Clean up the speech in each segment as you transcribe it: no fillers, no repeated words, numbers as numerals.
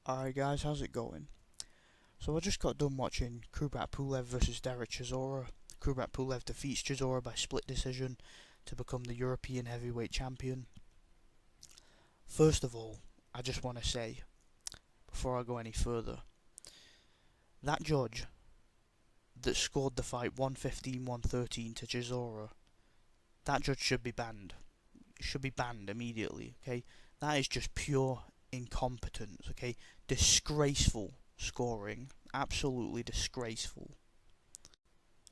Alright guys, how's it going? So I just got done watching Kubrat Pulev versus Dereck Chisora. Kubrat Pulev defeats Chisora by split decision to become the European heavyweight champion. First of all, I just want to say, before I go any further, that judge that scored the fight 115-113 to Chisora, that judge should be banned. Should be banned immediately, okay? That is just pure incompetence, okay? Disgraceful scoring. Absolutely disgraceful.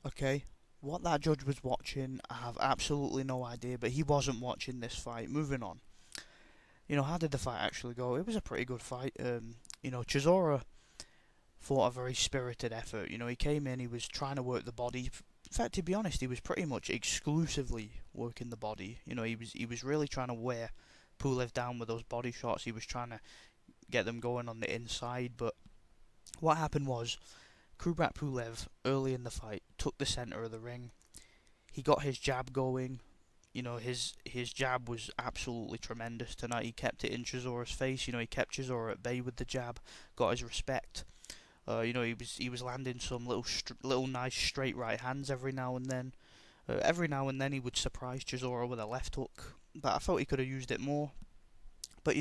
Okay? What that judge was watching, I have absolutely no idea, but he wasn't watching this fight. Moving on. How did the fight actually go? It was a pretty good fight. Chisora fought a very spirited effort. He came in, he was trying to work the body. In fact, to be honest, he was pretty much exclusively working the body. He was really trying to wear Pulev down with those body shots. He was trying to get them going on the inside, but what happened was Kubrat Pulev early in the fight took the center of the ring. He got his jab going. His jab was absolutely tremendous tonight. He kept it in Chisora's face. He kept Chisora at bay with the jab, got his respect. He was landing some little nice straight right hands every now and then. Every now and then he would surprise Chisora with a left hook, but I felt he could have used it more. But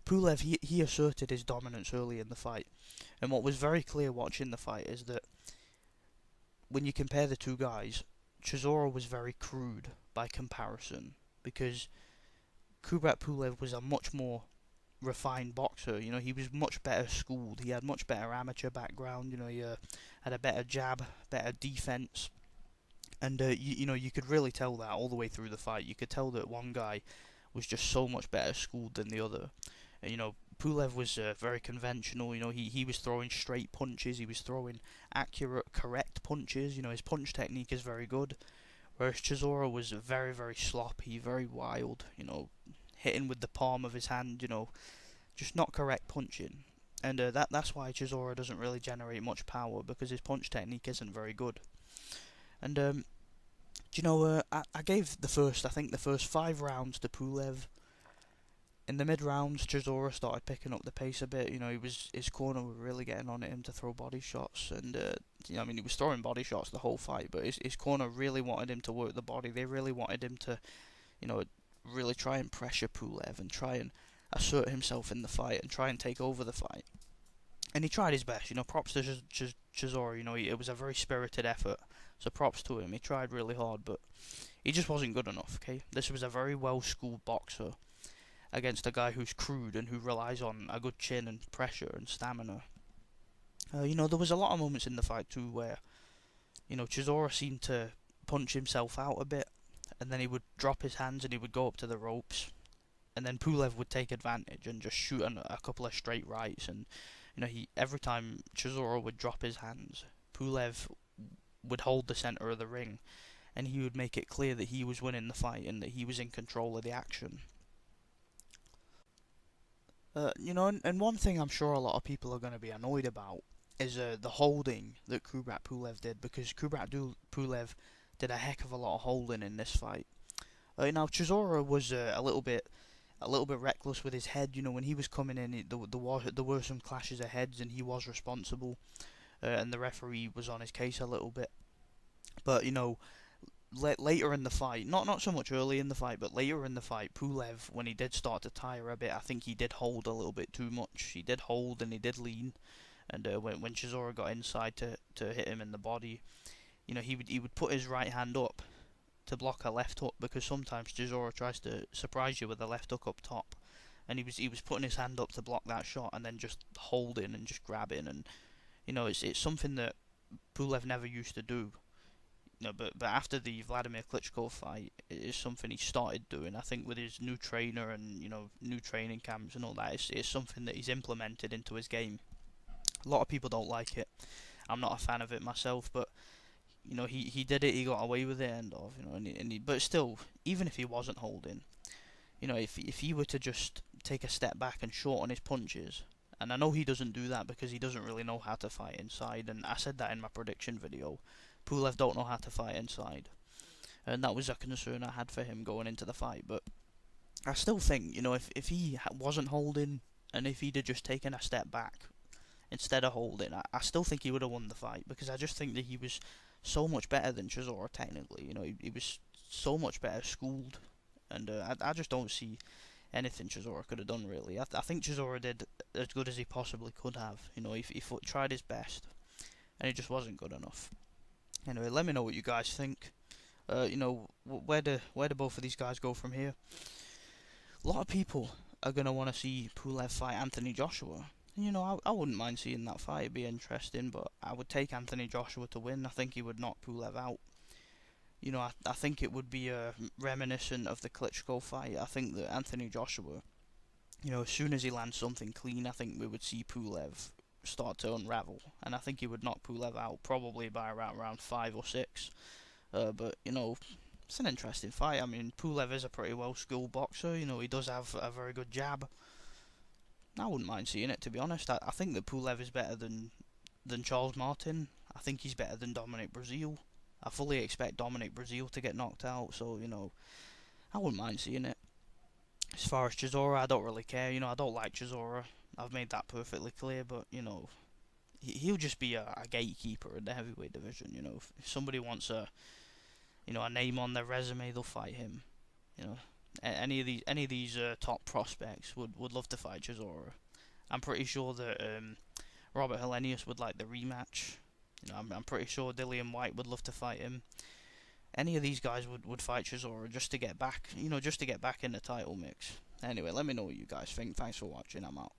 Pulev, he asserted his dominance early in the fight, and what was very clear watching the fight is that when you compare the two guys, Chisora was very crude by comparison, because Kubrat Pulev was a much more refined boxer. He was much better schooled. He had much better amateur background. He had a better jab, better defense, and you could really tell that all the way through the fight. You could tell that one guy was just so much better schooled than the other. Pulev was very conventional. He was throwing straight punches. He was throwing accurate, correct punches. His punch technique is very good. Whereas Chisora was very, very sloppy, very wild. Hitting with the palm of his hand. Just not correct punching. And that's why Chisora doesn't really generate much power, because his punch technique isn't very good. And I gave the first 5 rounds to Pulev. In the mid rounds, Chisora started picking up the pace a bit. His corner were really getting on at him to throw body shots, and he was throwing body shots the whole fight. But his corner really wanted him to work the body. They really wanted him to, really try and pressure Pulev and try and assert himself in the fight and try and take over the fight. And he tried his best. Props to Chisora. It was a very spirited effort. So props to him. He tried really hard, but he just wasn't good enough. Okay, this was a very well-schooled boxer against a guy who's crude and who relies on a good chin and pressure and stamina. There was a lot of moments in the fight too where, Chisora seemed to punch himself out a bit, and then he would drop his hands and he would go up to the ropes, and then Pulev would take advantage and just shoot a couple of straight rights, and every time Chisora would drop his hands, Pulev would hold the center of the ring, and he would make it clear that he was winning the fight and that he was in control of the action. And one thing I'm sure a lot of people are going to be annoyed about is the holding that Kubrat Pulev did, because Pulev did a heck of a lot of holding in this fight. Now Chisora was a little bit reckless with his head. When he was coming in, there were some clashes of heads, and he was responsible, and the referee was on his case a little bit. But later in the fight, not so much early in the fight, but later in the fight, Pulev, when he did start to tire a bit, I think he did hold a little bit too much. He did hold and he did lean, and when Chisora got inside to hit him in the body, he would put his right hand up to block a left hook, because sometimes Chisora tries to surprise you with a left hook up top, and he was putting his hand up to block that shot and then just holding and just grabbing, and it's something that Pulev never used to do. But after the Vladimir Klitschko fight, it is something he started doing. I think with his new trainer and new training camps and all that, it's something that he's implemented into his game. A lot of people don't like it. I'm not a fan of it myself, but he did it. He got away with it, but still, even if he wasn't holding, if he were to just take a step back and shorten his punches, and I know he doesn't do that because he doesn't really know how to fight inside, and I said that in my prediction video. Pulev don't know how to fight inside, and that was a concern I had for him going into the fight. But I still think, if he wasn't holding and if he'd have just taken a step back instead of holding, I still think he would have won the fight, because I just think that he was so much better than Chisora technically. You know, he was so much better schooled, and I just don't see anything Chisora could have done really. I think Chisora did as good as he possibly could have. You know, he tried his best, and it just wasn't good enough. Anyway, let me know what you guys think. You know, where do both of these guys go from here? A lot of people are gonna want to see Pulev fight Anthony Joshua. You know, I wouldn't mind seeing that fight. It'd be interesting, but I would take Anthony Joshua to win. I think he would knock Pulev out. You know, I think it would be reminiscent of the Klitschko fight. I think that Anthony Joshua, you know, as soon as he lands something clean, I think we would see Pulev start to unravel, and I think he would knock Pulev out probably by around round 5 or 6. But you know, it's an interesting fight. I mean, Pulev is a pretty well-schooled boxer. You know, he does have a very good jab. I wouldn't mind seeing it, to be honest. I think that Pulev is better than Charles Martin. I think he's better than Dominic Breazeale. I fully expect Dominic Breazeale to get knocked out, so, you know, I wouldn't mind seeing it. As far as Chisora, I don't really care. You know, I don't like Chisora. I've made that perfectly clear, but, you know, he'll just be a gatekeeper in the heavyweight division. You know, if somebody wants a name on their resume, they'll fight him. You know, any of these top prospects would love to fight Chisora. I'm pretty sure that Robert Helenius would like the rematch. You know, I'm pretty sure Dillian White would love to fight him. Any of these guys would fight Chisora just to get back, you know, just to get back in the title mix. Anyway, let me know what you guys think. Thanks for watching. I'm out.